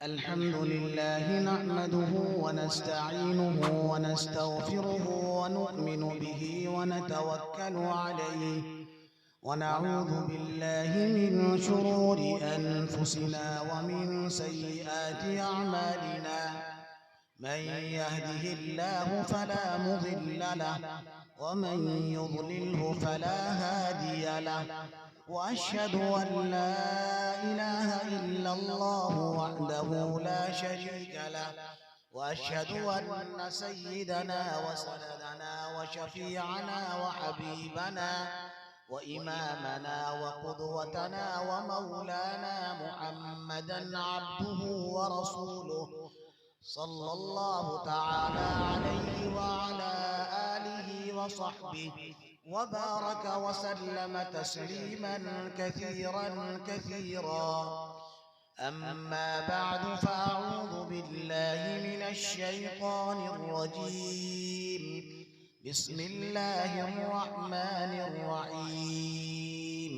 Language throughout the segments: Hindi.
अल्हम्दुलिल्लाह नहमदुहु व नस्तईनुहु व नस्तगफिरुहु व नु'मिनु बिही व नतवक्कलु अलैहि व नऊज़ु बिल्लाहि मिन शुरूरि अनफुसिना व मिन सय्यिआति अअमालिना मन यहदिहिल्लाहु फला मुज़िल्ल लहु व मन युज़लिल्हु फला हादिय लहु वअशहदु अन ला इलाहा इल्लल्लाहु वहदहु ला शरीक लहु वअशहदु अन्न सय्यिदना व सनदना व शफीअना व हबीबना व इमामना व क़ुदवतना व मौलाना मुहम्मदन अब्दुहु व रसूलुहु सल्लल्लाहु तआला अलैहि व अला आलिहि व सहबिहि वबारक वसल्लम तस्लीमन कसीरन कसीरा अम्मा बअद फ़अऊज़ु बिल्लाहि मिनश शैतानिर रजीम बिस्मिल्लाहिर रहमानिर रहीम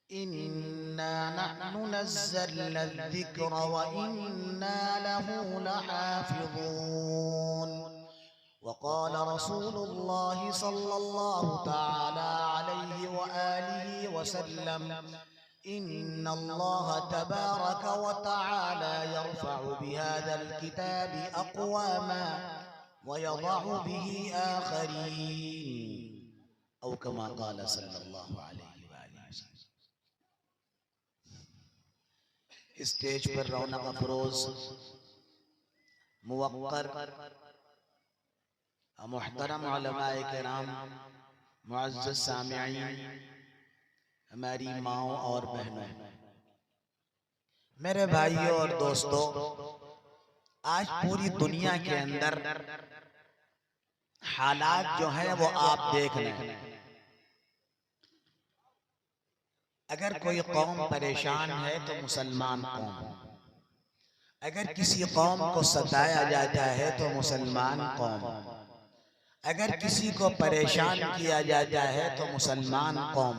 इन्ना नहनु नज़्ज़लना ज़िक्र व इन्ना लहु लहाफ़िज़ून वक़ाल रसूलुल्लाहि सल्लल्लाहु तआला अलैहि व आलिहि वसल्लम इन्नल्लाह तबारक व तआला यरफ़अु बिहाज़ल किताबि अक़वामा व यज़अु बिही आख़रीन औ कमा क़ाल सल्लल्लाहु अलैहि व आलिहि वसल्लम। स्टेज पर रौनक अफरोज मुवक्कर मुहतरम उलमाए किराम, मुअज़्ज़ज़ सामिईन, हमारी माओ और बहनों, मेरे भाइयों और दोस्तों, आज पूरी दुनिया के अंदर हालात जो हैं वो आप देख रहे हैं। अगर कोई कौम परेशान है तो मुसलमान कौम, अगर किसी कौम को सताया जाता है तो मुसलमान कौम, अगर किसी को परेशान किया जाता है तो मुसलमान कौम,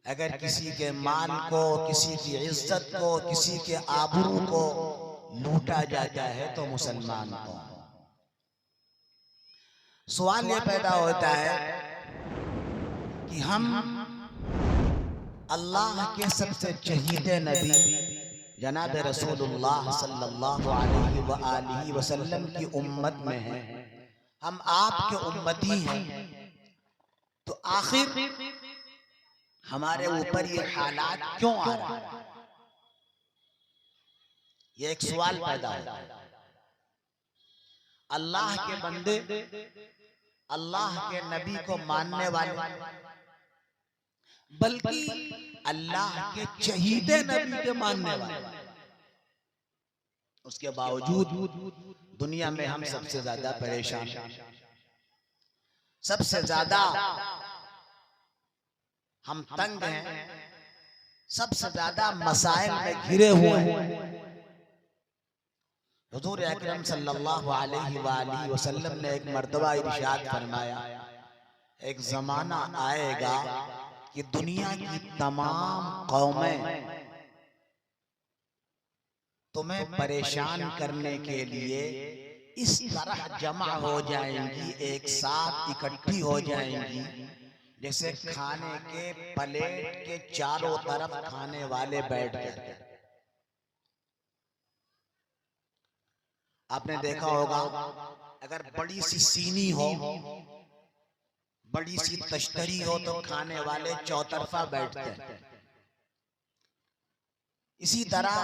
अगर किसी के माल को, किसी की इज्जत को, किसी के आबरू को लूटा जाता है तो मुसलमान कौम। सवाल ये पैदा होता है कि हम अल्लाह के सबसे चहीते नबी जनाब रसूलुल्लाह सल्लल्लाहु अलैहि व आलिहि वसल्लम की उम्मत में हैं, हम आपके उम्मती हैं, तो आखिर हमारे ऊपर ये हालात क्यों आ रहे हैं? ये एक सवाल पैदा होता है। अल्लाह के बंदे, अल्लाह के नबी को मानने वाले, बल्कि अल्लाह के चहीते नबी के मानने वाले, उसके बावजूद दुनिया में हम सबसे ज्यादा परेशान, सबसे ज्यादा हम तंग हैं, सबसे ज्यादा मसाइल में घिरे हुए हैं। हुजूर अकरम सल्लल्लाहु अलैहि वसल्लम ने एक मर्तबा इरशाद फरमाया, एक जमाना आएगा कि दुनिया की तमाम कौमें तुम्हें परेशान करने के लिए इस तरह जमा हो जाएंगी, एक साथ इकट्ठी हो जाएंगी, जैसे खाने के प्लेट के चारों तरफ खाने वाले बैठ जाते हैं। आपने देखा होगा, अगर बड़ी सी सीनी हो, बड़ी सी तश्तरी हो, तो खाने वाले चौतरफा बैठते हैं। इसी तरह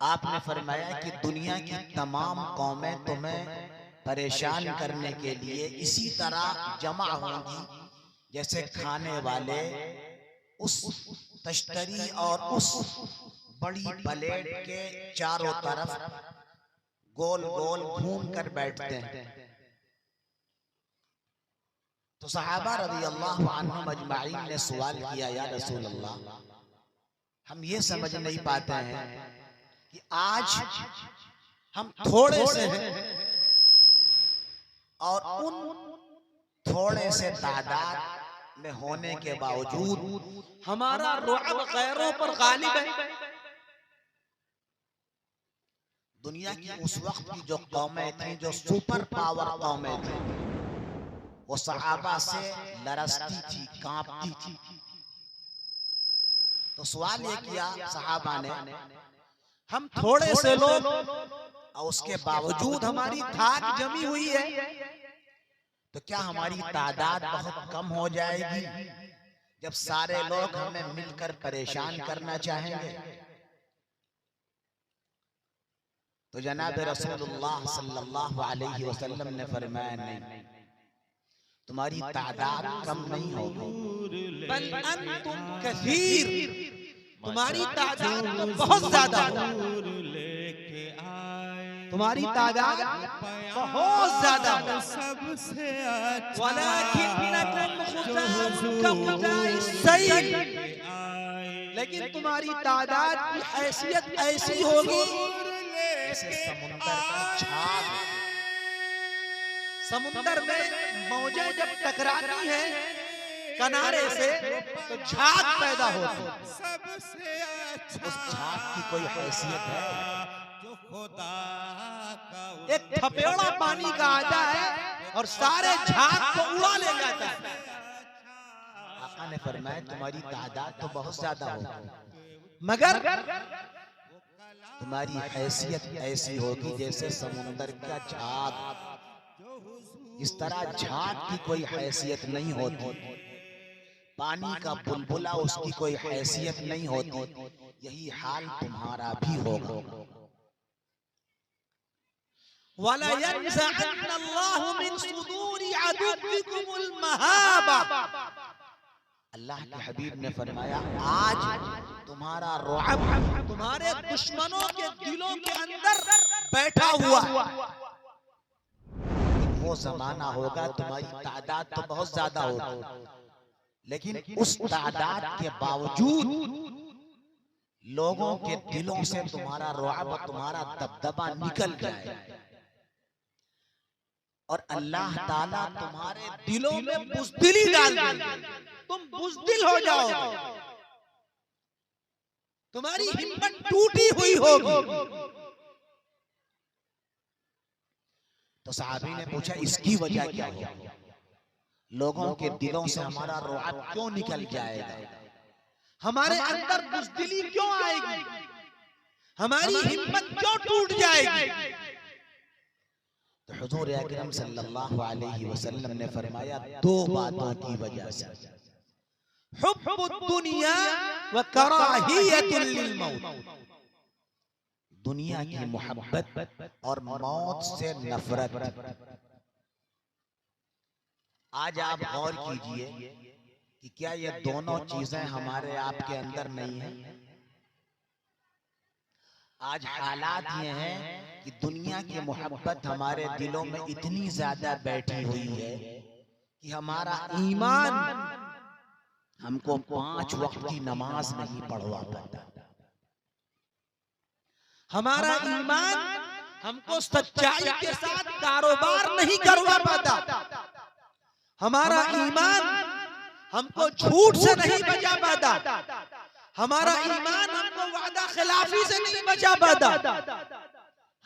आपने फरमाया कि दुनिया की तमाम कौमें तुम्हें परेशान करने के लिए इसी तरह जमा होंगी, जैसे खाने वाले उस तश्तरी और उस बड़ी प्लेट के चारों तरफ गोल गोल घूम कर बैठते हैं। तो सहाबा रज़ियल्लाहु अन्हुम अजमाइन ने सवाल किया, या रसूल अल्लाह, हम ये समझ नहीं पाते हैं कि आज हम थोड़े से हैं और उन थोड़े से तादाद में होने के बावजूद हमारा रुअब गैरों पर गालिब है। दुनिया की उस वक्त की जो कौमें थी, जो सुपर पावर कौमें थी, वो सहाबा से लरसती थी, कांपती थी। तो सवाल ये किया सहाबा ने, हम थोड़े से लोग और उसके बावजूद हमारी धाक जमी हुई है, तो क्या हमारी तादाद बहुत कम हो जाएगी जब सारे लोग हमें मिलकर परेशान करना चाहेंगे? तो जनाब रसूलुल्लाह सल्लल्लाहु अलैहि वसल्लम ने फरमाया, नहीं, तुम्हारी तादाद कम नहीं होगी, बल अंतुम कसीर, तुम्हारी तादाद तो बहुत ज्यादा होगी, तुम्हारी तादाद बहुत ज्यादा सबसे अच्छा, लेकिन तुम्हारी तादाद की हैसियत ऐसी होगी जैसे समुंदर का झाग। समुंदर में मौजें जब टकराती हैं किनारे से तो झाग पैदा होती है। उस झाग की कोई हैसियत है? एक थपेड़ा पानी का आता है और सारे झाग को उड़ा ले जाता है। आका ने फरमाया, तुम्हारी तादाद तो बहुत ज्यादा होगी, मगर तुम्हारी हैसियत ऐसी होगी जैसे समुंदर का झाग। इस तरह झाग की कोई हैसियत नहीं होती, पानी का बुलबुला उसकी कोई हैसियत नहीं होती, यही हाल तुम्हारा भी होगा। वला यंज़अन्नल्लाहु मिन सुदूरि अदुव्विकुमुल महाबा, अल्लाह के हबीब ने फरमाया, आज तुम्हारा रुअब तुम्हारे दुश्मनों के दिलों के अंदर बैठा हुआ, वो जमाना होगा तुम्हारी तादाद तो बहुत ज्यादा होगी, लेकिन उस तादाद के बावजूद लोगों के दिलों से तुम्हारा रुअब, तुम्हारा दबदबा निकल जाए और अल्लाह ताला तुम्हारे दिलों में बुज़दिली डाल देंगे, तुम बुज़दिल हो जाओगे, तुम्हारी हिम्मत टूटी हुई होगी। तो सहाबी ने पूछा, इसकी वजह क्या होगी? लोगों के दिलों से हमारा रुअब क्यों निकल जाएगा? हमारे अंदर बुज़दिली क्यों आएगी? हमारी हिम्मत क्यों टूट जाएगी? तो हुजूर अकरम सल्लल्लाहु अलैहि वसल्लम ने फरमाया, दो बातों की वजह से, हुब्बुद दुनिया व कराहियतुल लिल मौत, दुनिया की मोहब्बत और मौत से नफरत। आज आप गौर कीजिए कि क्या ये दोनों चीजें हमारे आपके अंदर नहीं है? आज हालात ये हैं कि दुनिया की मोहब्बत हमारे दिलों में इतनी ज्यादा बैठी हुई है कि हमारा ईमान हमको 5 वक्त की नमाज नहीं पढ़वा पाता, हमारा ईमान हमको सच्चाई के साथ कारोबार नहीं करवा पाता, हमारा ईमान हमको झूठ से नहीं बचा पाता, हमारा ईमान हमको वादा खिलाफी से नहीं बचा पाता,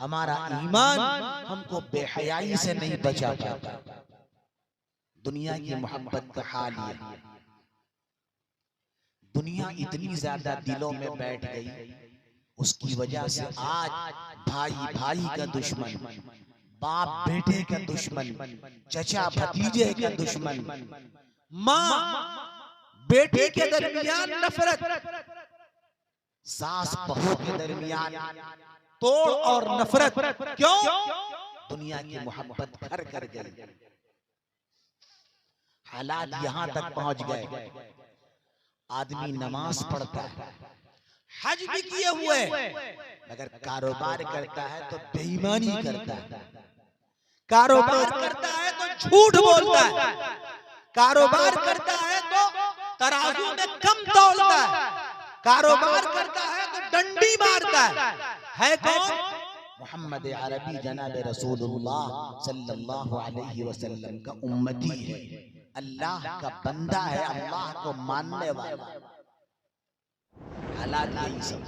हमारा ईमान हमको बेहयाई से नहीं बचा पाता। दुनिया की मोहब्बत का हाल ये, दुनिया इतनी ज्यादा दिलों में बैठ गई, उसकी वजह से आज भाई भाई का दुश्मन, बाप बेटे का दुश्मन, चचा भतीजे का दुश्मन, माँ बेटी के दरमियान नफरत, सास बहू के दरमियान तोड़ और नफरत। क्यों? दुनिया की मोहब्बत घर कर गई। हालात यहां तक पहुंच गए, आदमी नमाज पढ़ता है, हज भी किए हुए, मगर कारोबार करता है तो बेईमानी करता है, कारोबार करता है तो झूठ बोलता है, कारोबार करता है तो तराजू में कम तौलता है, कारोबार करता है तो डंडी मारता है कौन? मोहम्मद अरबी जनाब रसूलुल्लाह सल्लल्लाहु अलैहि वसल्लम का उम्मती है, अल्लाह का बंदा है, अल्लाह को मानने वाला। हालात यही सब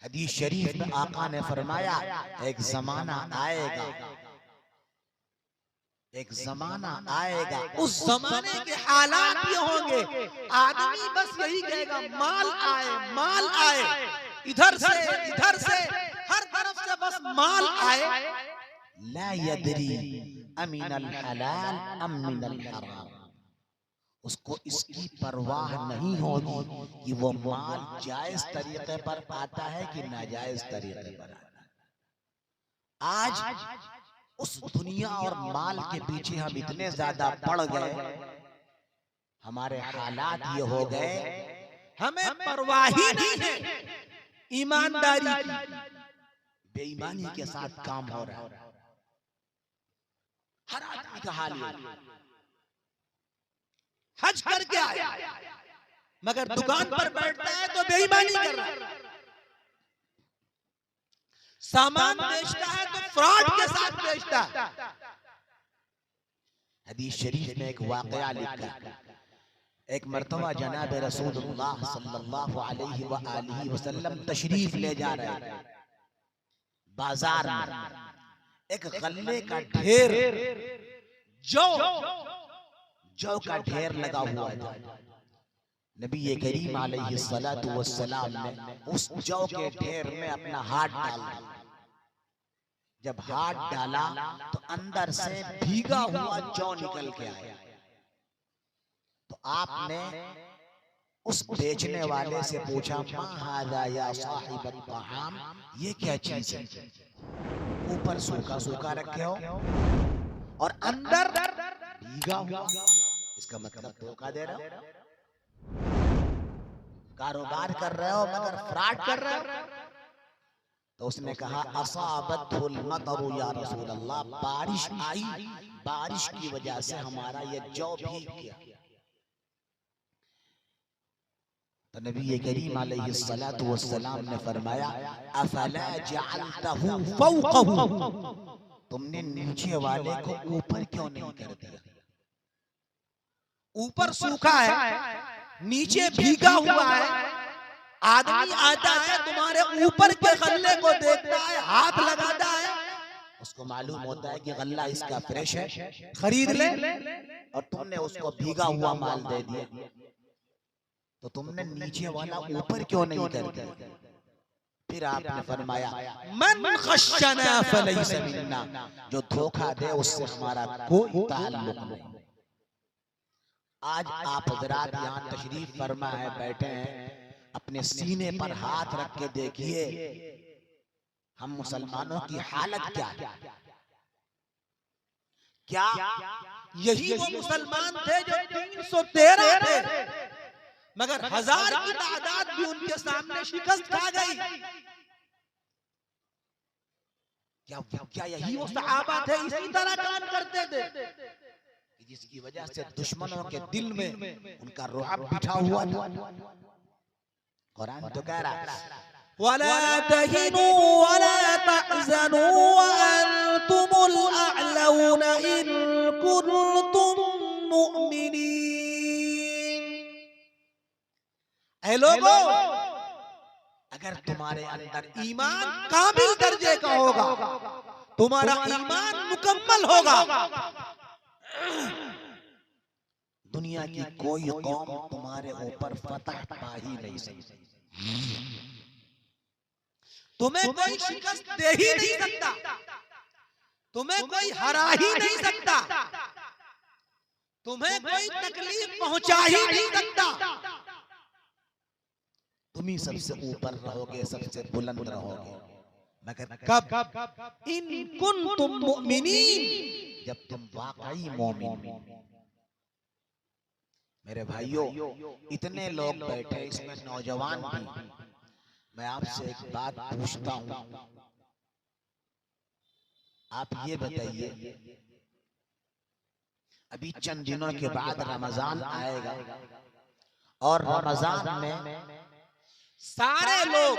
हदीस शरीफ में आका ने फरमाया एक जमाना आएगा, एक जमाना आएगा, उस जमाने के हालात ये होंगे, आदमी बस यही कहेगा माल आए, माल आए, इधर से हर तरफ से बस माल आए। ला यदरी अमिनल हलाल अम मिनल हराम, उसको इसकी परवाह नहीं होगी कि वो माल जायज तरीके पर आता है कि नाजायज तरीके पर आता है। आज उस दुनिया और माल के पीछे हम इतने ज्यादा पड़ गए, हमारे हालात ये हो गए, हमें परवाह ही नहीं है ईमानदारी की, बेईमानी के साथ काम हो रहा है। हर आदमी का हाल ये, हज करके आया मगर दुकान पर बैठता है तो बेईमानी कर रहा है, सामान बेचता है तो फ्रॉड के साथ बेचता है। हदीस शरीफ में एक वाकया लिखा है, एक मर्तबा जनाब रसूलुल्लाह सल्लल्लाहु अलैहि व आलिहि वसल्लम तशरीफ ले जा रहे हैं बाजार में, एक गल्ले का ढेर, जौ का ढेर लगा हुआ था। नबी करीम अलैहिस्सलातु वस्सलाम ने उस जौ के ढेर में अपना हाथ डाला। जब हाथ डाला तो अंदर से भीगा हुआ जौ निकल के आया। तो आपने उस बेचने वाले से पूछा, मा हाज़ा या साहिबत तआम, ये क्या चीज है? ऊपर सूखा सूखा रखे हो और अंदर भीगा हुआ, इसका मतलब धोखा दे रहे हो, कारोबार कर रहे हो मगर फ्रॉड कर रहे हो। तो उसने कहा असाबतहुल मतरु या रसूल अल्लाह, बारिश आई, बारिश की वजह से हमारा ये जौ भीग गया। तो नबी करीम अलैहिस्सलातु वस्सलाम ने फरमाया अफला जअलतहु फौकहु, तुमने नीचे वाले को ऊपर क्यों नहीं कर दिया? ऊपर सूखा है, नीचे भीगा हुआ है, आदमी आता है तुम्हारे ऊपर के गल्ले को देखता है, हाथ लगाता है, उसको मालूम होता है कि गल्ला इसका फ्रेश है, खरीद ले, और तुमने उसको भीगा हुआ माल दे दिया। तो तुमने नीचे वाला ऊपर क्यों नहीं कर दिया? फिर आपने फरमाया मन खश्शना फलैसा मिन्ना, जो धोखा दे उससे हमारा कोई ताल्लुक नहीं। आज आप हजरात यहाँ तशरीफ फरमा है, बैठे हैं, अपने सीने पर हाथ रख के देखिए हम मुसलमानों की हालत क्या है। क्या यही वो मुसलमान थे जो 313 थे मगर 1000 की तादाद भी उनके सामने शिकस्त खा गई? क्या यही वो सहाबा थे इसी तरह काम करते थे जिसकी वजह से दुश्मनों के दिल में उनका रुआब बिठा हुआ था? कुरान तो कह रहा है वला तहिनु वला तहज़नु व अंतुमुल अअलौना इन कुंतुम मुमिनीन। ऐ लोगों, अगर तुम्हारे अंदर ईमान कामिल दर्जे का होगा, तुम्हारा ईमान मुकम्मल होगा, दुनिया की कोई कौम तुम्हारे ऊपर फतह पा ही नहीं सकती, तुम्हें कोई शिकस्त दे ही नहीं सकता, तुम्हें कोई हरा ही नहीं सकता, तुम्हें कोई तकलीफ पहुंचा ही नहीं सकता। तुम ही सबसे ऊपर रहोगे, सबसे बुलंद रहोगे, मगर कब? इन कुंतुम मुमिनीन, जब तुम वाकई मोमिन। मेरे भाइयों, इतने लोग बैठे, इसमें नौजवान भी, मैं आपसे एक बात पूछता हूं, आप ये बताइए, अभी चंद दिनों के बाद रमजान आएगा और रमजान में सारे लोग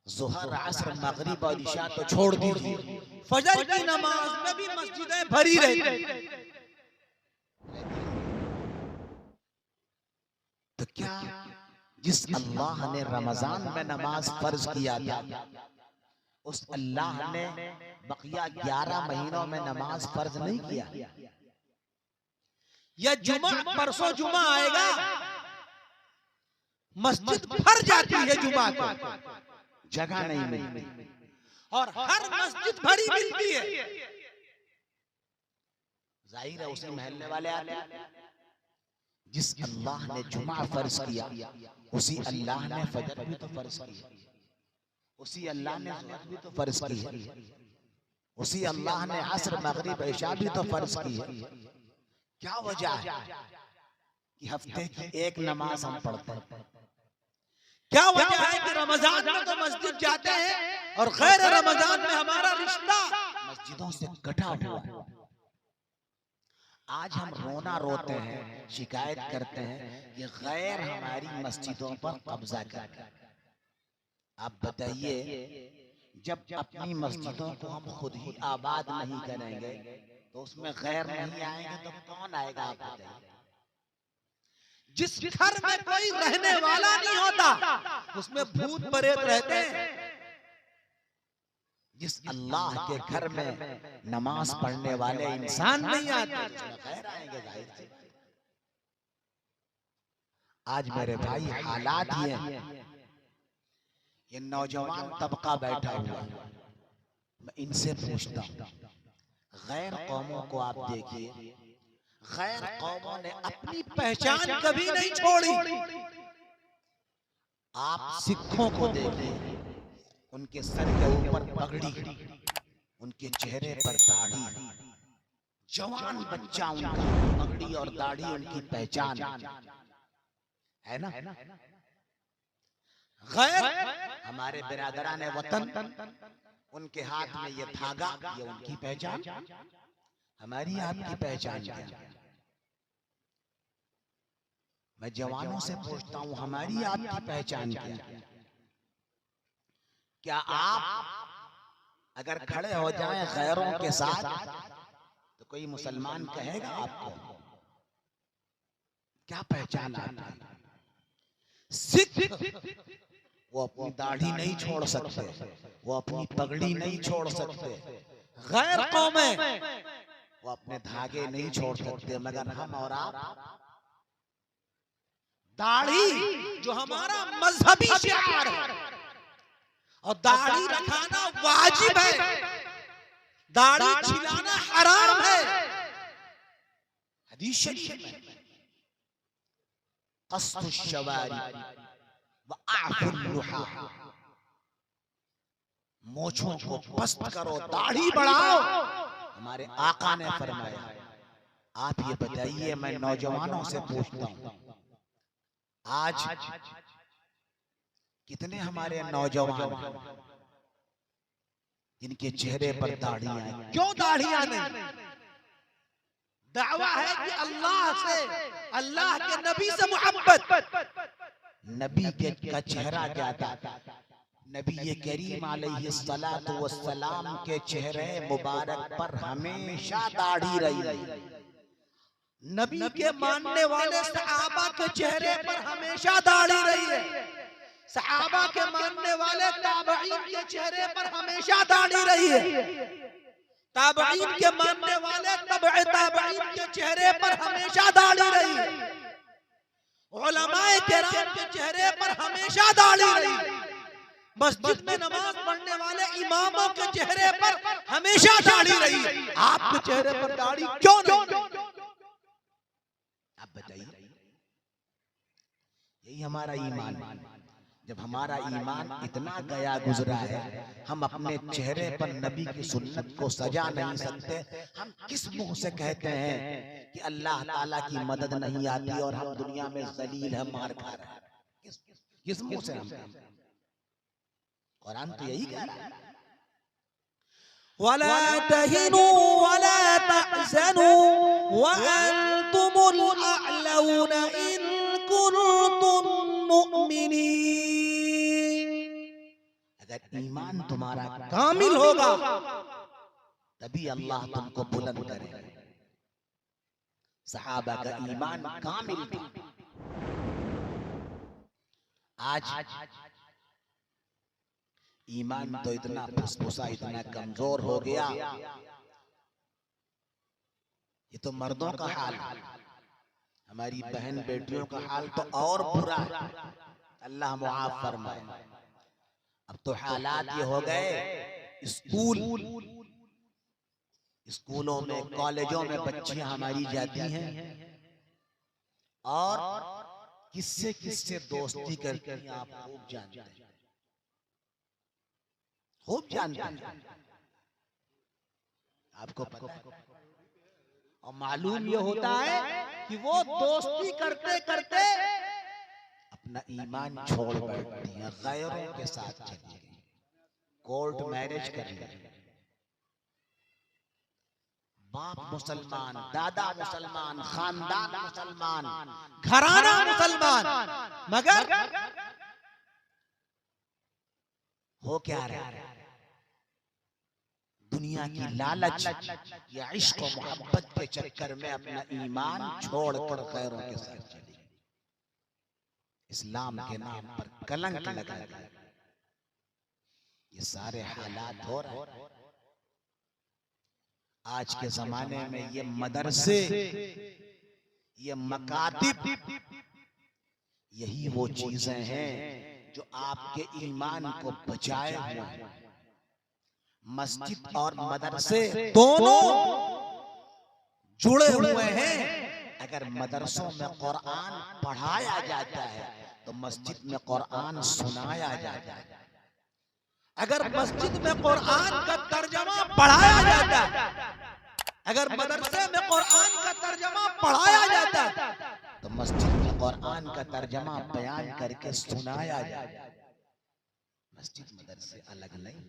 ज़ुहर, असर, मगरिब और इशा तो छोड़ दीजिए, फजर की नमाज में भी मस्जिदें भरी रहती। तो क्या जिस अल्लाह ने रमजान में नमाज फर्ज किया था, उस अल्लाह ने बकिया 11 महीनों में नमाज फर्ज नहीं किया। या जुमा, परसों जुमा आएगा, मस्जिद भर जाती है जुमा को, जगह नहीं मिलती, और हर मस्जिद भरी मिलती है। जाहिर है उसी महल्ले वाले आते हैं। जिस अल्लाह ने जुमा फर्ज किया, उसी अल्लाह ने फजर भी तो फर्ज किया, उसी अल्लाह ने ज़ुहर भी तो फर्ज की है, उसी अल्लाह ने असर मगरिब इशा भी तो फर्ज की है। क्या वजह है कि हफ्ते की एक नमाज हम पढ़ते हैं? क्या वजह है कि रमजान में तो मस्जिद जाते हैं और गैर रमजान में हमारा रिश्ता मस्जिदों से कटा हुआ है? आज हम रोना रोते हैं, शिकायत करते हैं कि गैर हमारी मस्जिदों पर कब्जा कर। आप बताइए, जब अपनी मस्जिदों को हम खुद ही आबाद नहीं करेंगे तो उसमें गैर नहीं आएंगे तो कौन आएगा? आप बताइए। जिस घर में कोई रहने वाला नहीं होता उसमें भूत प्रेत रहते हैं। जिस अल्लाह के घर में नमाज पढ़ने वाले इंसान नहीं आते उसमें गैर आएंगे जाहिर से। आज मेरे भाई हालात ये नौजवान तबका बैठा हुआ, मैं इनसे पूछता हूं, गैर कौमों को आप देखिए, गैर कौमों ने अपनी पहचान कभी नहीं छोड़ी। आप सिखों को देखिए, उनके सर के ऊपर पगड़ी, उनके चेहरे पर दाढ़ी, जवान बच्चा उनका, पगड़ी और दाढ़ी उनकी पहचान है ना। गैर हमारे बिरादरान वतन, उनके हाथ में ये धागा, ये उनकी पहचान, हमारी आपकी पहचान क्या? मैं जवानों से पूछता हूं, हमारी आपकी पहचान क्या? क्या आप अगर खड़े हो जाएं गैरों के साथ तो कोई मुसलमान कहेगा आपको? क्या पहचान आपकी? सिख वो अपनी दाढ़ी नहीं छोड़ सकते, वो अपनी पगड़ी नहीं छोड़ सकते। गैर कौमें वो अपने धागे नहीं छोड़ सकते, मगर हम और आप दाढ़ी जो हमारा मजहबी शिआर है, और दाढ़ी रखाना वाजिब है, दाढ़ी छिलाना हराम है। हदीस शरीफ में क़स्सुश शवारिब व आफ़ुल लुहा, मोछों को पस्त करो, दाढ़ी बढ़ाओ, हमारे आका ने फरमाया। आप ये बताइए, मैं नौजवानों से पूछता हूं, आज कितने हमारे नौजवान जिनके चेहरे पर दाढ़ियां हैं? क्यों दाढ़ियां नहीं? दावा है कि अल्लाह से, अल्लाह के नबी से मोहब्बत। नबी का चेहरा क्या था? नबी करीम अलैहिस्सलातु वस्सलाम के चेहरे मुबारक पर हमेशा दाढ़ी रही। नबी के मानने वाले सहाबा के चेहरे पर हमेशा दाढ़ी रही है। सहाबा के मानने वाले ताबईन के चेहरे पर हमेशा दाढ़ी रही है। ताबईन के मानने वाले तबअ ताबईन के चेहरे पर हमेशा दाढ़ी रही है। उलमाए किराम के चेहरे पर हमेशा दाढ़ी रही। मस्जिद में नमाज पढ़ने वाले इमामों के चेहरे पर हमेशा दाढ़ी रही। आपके चेहरे पर दाढ़ी क्यों नहीं? आप बताइए। यही हमारा ईमान। जब हमारा ईमान इतना गया गुजरा है, हम अपने चेहरे पर नबी की सुन्नत को सजा नहीं सकते, हम किस मुंह से कहते हैं कि अल्लाह ताला की मदद नहीं आती और हम दुनिया में जलील है, मार खा रहे हैं? किस मुंह से हम कहते हैं? कुरान तो यही कह रहा है, वला तहिनु वला तहज़नु व अंतुमुल अअलौना इन कुंतुम मुमिनीन। अगर ईमान तुम्हारा कामिल होगा तभी अल्लाह तुमको बुलंद करेगा। सहाबा का ईमान कामिल था। आज ईमान तो इतना फुसफुसा, इतना कमजोर हो गया। ये तो मर्दों का हाल, हमारी बहन बेटियों का हाल तो और बुरा है। अल्लाह मुआफ फरमाए। अब तो हालात ये हो गए, स्कूलों में, कॉलेजों में बच्चियां हमारी जाती हैं और किससे किससे दोस्ती करती हैं आप खूब जानते हैं, खूब जानते हैं, आपको पता है। और मालूम ये होता है कि वो दोस्ती करते करते अपना ईमान छोड़ बैठती हैं, गैरों के साथ चली गई, कोर्ट मैरिज कर ली। बाप मुसलमान, दादा मुसलमान, खानदान मुसलमान, घराना मुसलमान, मगर हो क्या रहा है? दुनिया की लालच या इश्क और मोहब्बत के चक्कर में अपना ईमान छोड़कर गैरों के साथ चली। इस्लाम के नाम पर कलंक लगा दिया। ये सारे हालात हो रहे हैं। आज के जमाने में ये मदरसे, ये मकातिब, यही वो चीजें हैं जो आपके ईमान को बचाए हुए हैं। मस्जिद और मदरसे दोनों जुड़े हुए हैं। अगर मदरसों में कुरान पढ़ाया जाता है तो मस्जिद में कुरान सुनाया जाता है। अगर मस्जिद में कुरान का तर्जमा पढ़ाया जाता है, अगर मदरसे में कुरान का तर्जमा पढ़ाया जाता है तो मस्जिद में कुरान का तर्जमा बयान करके सुनाया जाता है। मस्जिद मदरसे अलग नहीं।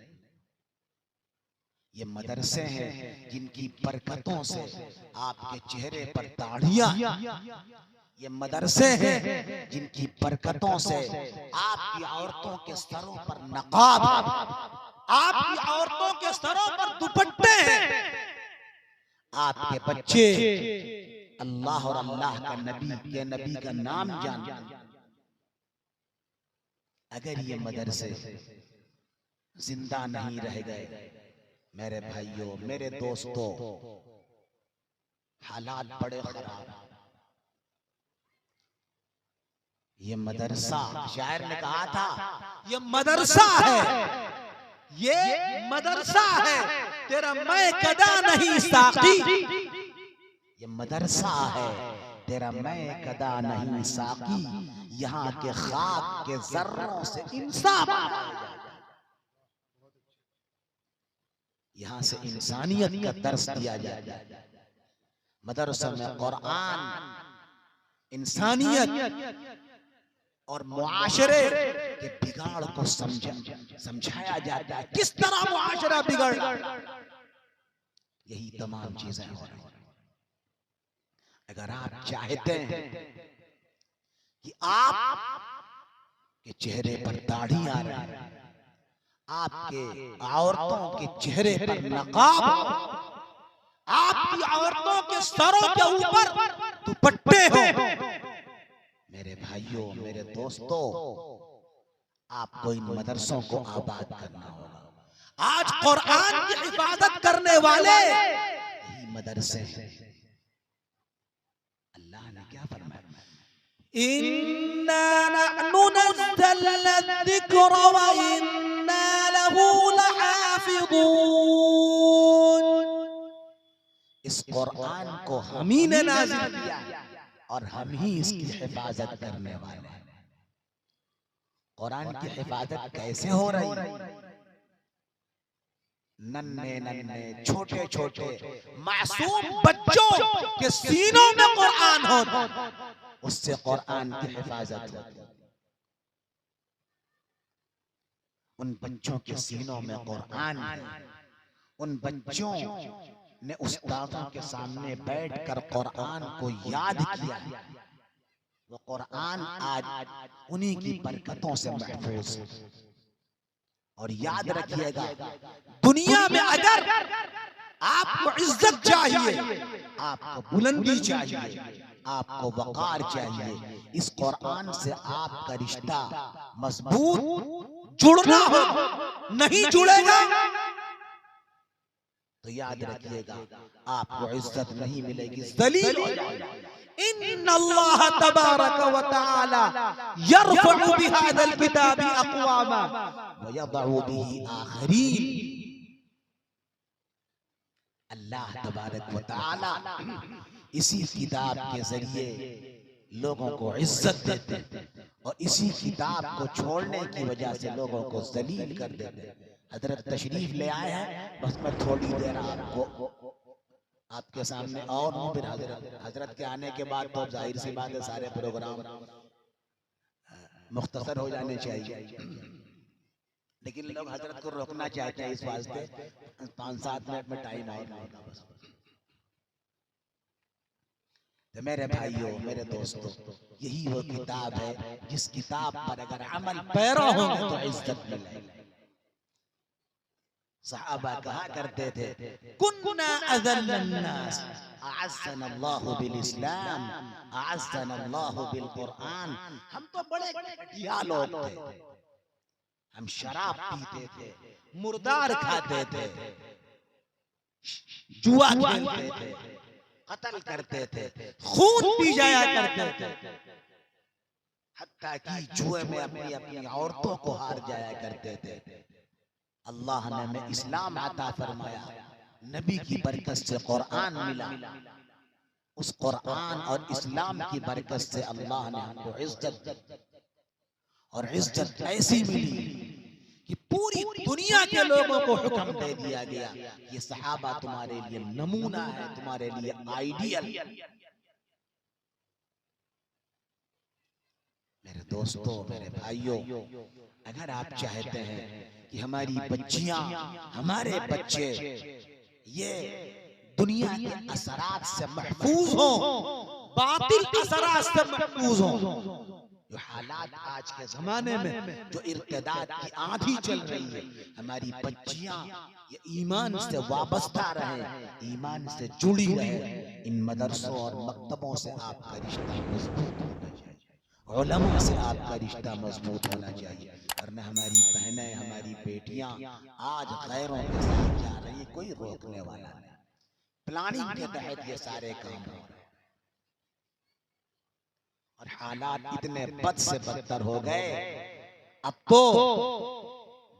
ये मदरसे हैं जिनकी बरकतों से आपके चेहरे पर दाढ़ियां, ये मदरसे हैं जिनकी बरकतों से आपकी औरतों के सरों पर नकाब, आपकी औरतों के सरों पर दुपट्टे हैं, आपके बच्चे अल्लाह और अल्लाह का नबी का नाम जानते हैं। अगर ये मदरसे जिंदा नहीं रह गए, मेरे भाइयों, मेरे दोस्तों, हालात बड़े खराब। ये मदरसा, शायर ने कहा था, ये मदरसा है, ये मदरसा है, तेरा मैं कदा नहीं साकी। ये मदरसा है, तेरा मैं कदा नहीं साकी। यहाँ के खाक के जर्रों से इंसाफ, यहाँ से इंसानियत का दर्स दिया जाता है। मदरसा में कुरान, इंसानियत और मुआशरे के बिगाड़ को समझाया जाता है। किस तरह मुआशरा बिगड़, यही तमाम चीजें हो रही हैं। अगर आप चाहते हैं कि आप के चेहरे पर दाढ़ी आ रही है, आपके औरतों के चेहरे पर नकाब, आपकी औरतों के सरों के ऊपर दुपट्टे हो, मेरे भाइयों, मेरे दोस्तों, आपको इन मदरसों को आबाद करना होगा। आज कुरान की हिफाजत करने वाले यही मदरसे हैं। अल्लाह ने क्या फरमाया? इन्ना नहनु नज़्ज़लना ज़िक्र व इन्ना लहू लहाफ़िज़ून। इस कुरान को हम ही ने नाज़िल किया और हम ही इसकी हिफाजत करने वाले हैं। कुरान की हिफाजत कैसे हो रही है? नन्हे नन्हे छोटे छोटे मासूम बच्चों के सीनों में कुरान हो, उससे कुरान की हिफाजत होती है। उन बच्चों के सीनों में कुरान है। उन बच्चों ने उस्तादों के सामने बैठकर कुरान को याद किया। वो कुरान आज उन्हीं की बरकतों से महफूज है। और याद रखिएगा, दुनिया में अगर आपको इज्जत चाहिए, आपको बुलंदी चाहिए, आपको वक़ार चाहिए। इस कुरान से आपका रिश्ता मजबूत जुड़ना हो, नहीं जुड़ेगा तो याद रखिएगा आपको इज्जत नहीं मिलेगी, ज़लील हो जाएगा। इन्नल्लाह तबारक व तआला यरफ़उ बिहाज़ल किताबि अक़वामा व यदउ बिही आख़रीन। अल्लाह तबारक व तआला इसी किताब के जरिए लोगों को इज्जत देते हैं और इसी किताब को छोड़ने की वजह से लोगों को जलील कर देते हैं। हजरत तशरीफ ले आए हैं, बस मैं थोड़ी देर आपको आपके सामने और हूँ। फिर हजरत के आने के बाद तो जाहिर सी बात है सारे प्रोग्राम मुख्तसर हो जाने चाहिए, लेकिन लोग हजरत को रोकना चाहते हैं, इस वास्ते 5-7 मिनट में टाइम और होगा बस। तो मेरे भाइयों, मेरे दोस्तों, यही वो किताब है जिस किताब पर अगर अमल पैरा होंगे तो इज्जत मिलेगी। सहाबा कहा करते थे, कुन्ना अज़ल्लन्नास अअज़्ज़नल्लाहु बिल इस्लाम अअज़्ज़नल्लाहु बिल कुरान। हम तो बड़े घटिया लोग थे, हम शराब पीते थे, मुर्दार खाते थे, जुआ खेलते थे, कत्ल करते थे, खून पी जाया करते थे, हत्ता कि जुए में अपनी अपनी औरतों को हार जाया करते थे। अल्लाह ने हमें इस्लाम अता फरमाया, नबी की बरकत से कुरान मिला, उस कुरान और इस्लाम की बरकत से अल्लाह ने हमको इज्जत दी और इज्जत ऐसी मिली कि पूरी दुनिया के लोगों को हुक्म दे दिया गया, ये सहाबा तुम्हारे लिए नमूना है, तुम्हारे लिए आइडियल। मेरे दोस्तों, मेरे भाइयों, अगर आप चाहते हैं कि हमारी बच्चियां, हमारे बच्चे ये दुनिया के असरात से महफूज हों, बातिल असरात से महफूज हों, जो हालात आज के जमाने में जो इर्तिदाद की आंधी चल रही है, हमारी बच्चियां ये ईमान से वाबस्ता रहे, ईमान से जुड़ी रहे, इन मदरसों और मकतबों से आपका रिश्ता मजबूत होना चाहिए, उलमा से आपका रिश्ता मजबूत होना चाहिए। वरना हमारी बहनें, हमारी बेटियां आज गैरों के साथ जा रही है, कोई रोकने वाला नहीं। प्लानिंग के तहत ये सारे काम हो रहे हैं और हालात इतने बद से बदतर हो गए, अब तो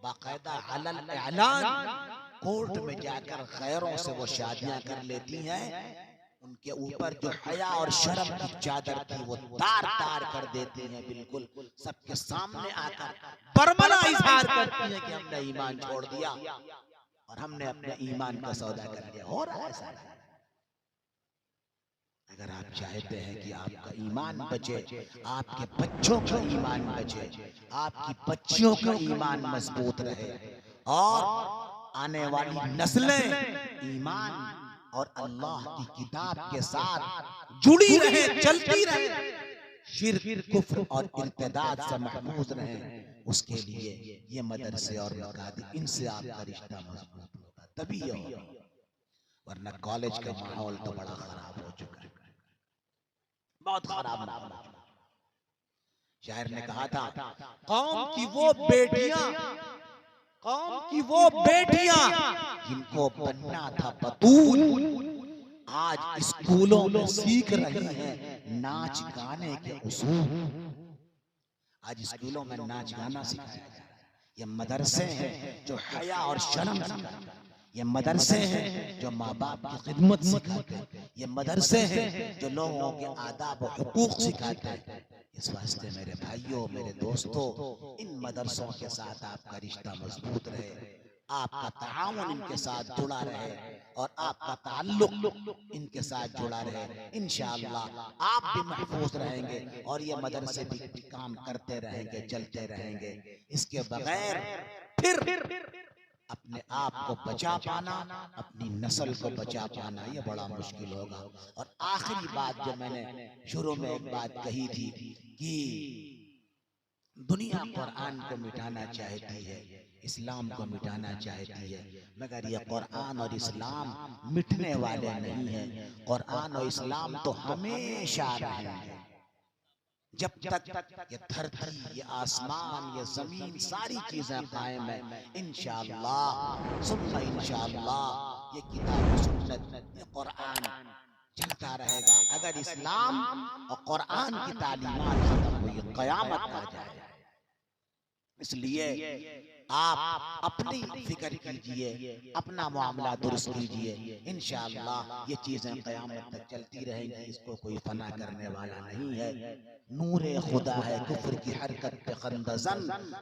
बाकायदा अलल ऐलान कोर्ट में जाकर गैरों से वो शादियां कर लेती हैं, उनके ऊपर जो हया और शर्म की चादर थी वो तार तार कर देती हैं, बिल्कुल सबके सामने आकर बरमला इजहार करती हैं कि हमने ईमान छोड़ दिया और हमने अपने ईमान का सौदा कर लिया। हो रहा है सारा। अगर आप चाहते हैं कि आपका ईमान बचे, आपके बच्चों का ईमान बचे, आपकी बच्चियों का ईमान मजबूत रहे और आने वाली नस्लें ईमान और अल्लाह की किताब के साथ जुड़ी रहे, चलती रहे, शिर्क, कुफ्र और इर्तिदाद से महफूज रहे, उसके लिए ये मदरसे और मकातब, इनसे आपका रिश्ता मजबूत होगा, तभी ये होगा। वरना कॉलेज का माहौल तो बड़ा खराब हो चुका है, बहुत खराब माहौल। शायर ने कहा था, कौम की वो बेटियां, कौम की वो बेटियां जिनको बनना था बतूल, आज स्कूलों में सीख रही हैं नाच गाने के उसूल। आज स्कूलों में नाच गाना सिखाया जा रहा है। ये मदरसे हैं जो हया और शर्म सिखाते हैं, ये मदरसे हैं जो माँ बाप की खिदमत सिखाते हैं, ये मदरसे हैं जो लोगों के आदाब और हुकूक सिखाते हैं। इस वास्ते मेरे भाइयों, मेरे दोस्तों, इन मदरसों के साथ आपका रिश्ता मजबूत रहे, आपका ताउन इनके साथ जुड़ा रहे और आपका ताल्लुक इनके साथ जुड़ा रहे। इंशाअल्लाह आप भी महफूज रहेंगे और ये मदरसे भी काम करते रहेंगे, चलते रहेंगे। इसके बगैर फिर अपने आप को बचा पाना, अपनी नस्ल को बचा पाना, ये बड़ा मुश्किल होगा। और आखिरी बात जो मैंने शुरू में एक बात कही थी कि दुनिया कुरान को मिटाना चाहती है, इस्लाम को मिटाना चाहती है, मगर ये कुरान और इस्लाम मिटने वाले नहीं हैं। कुरान और इस्लाम तो हमेशा रहेंगे जब तक ये धरती, ये आसमान, ये जमीन, सारी चीजें कायम है। इंशाअल्लाह सुन्ना इंशाअल्लाह ये किताब सुन्नत, ये कुरान चलता रहेगा। अगर इस्लाम और कुरान की तालीमात खत्म हुई, क़यामत आ जाए। इसलिए आप अपनी फिक्र कीजिए, अपना मामला दुरुस्त कीजिए, इंशाअल्लाह ये चीजें क़यामत तक चलती रहेंगी। इसको कोई फना करने वाला नहीं है। नूरे खुदा है कुफ्र की हरकत पे खंदज़न,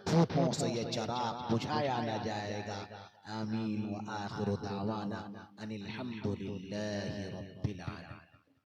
धूपों से ये चराग बुझाया न जाएगा। आमीन व आखिरु दावाना अनिल हम्दुलिल्लाहि रब्बिल आलमीन।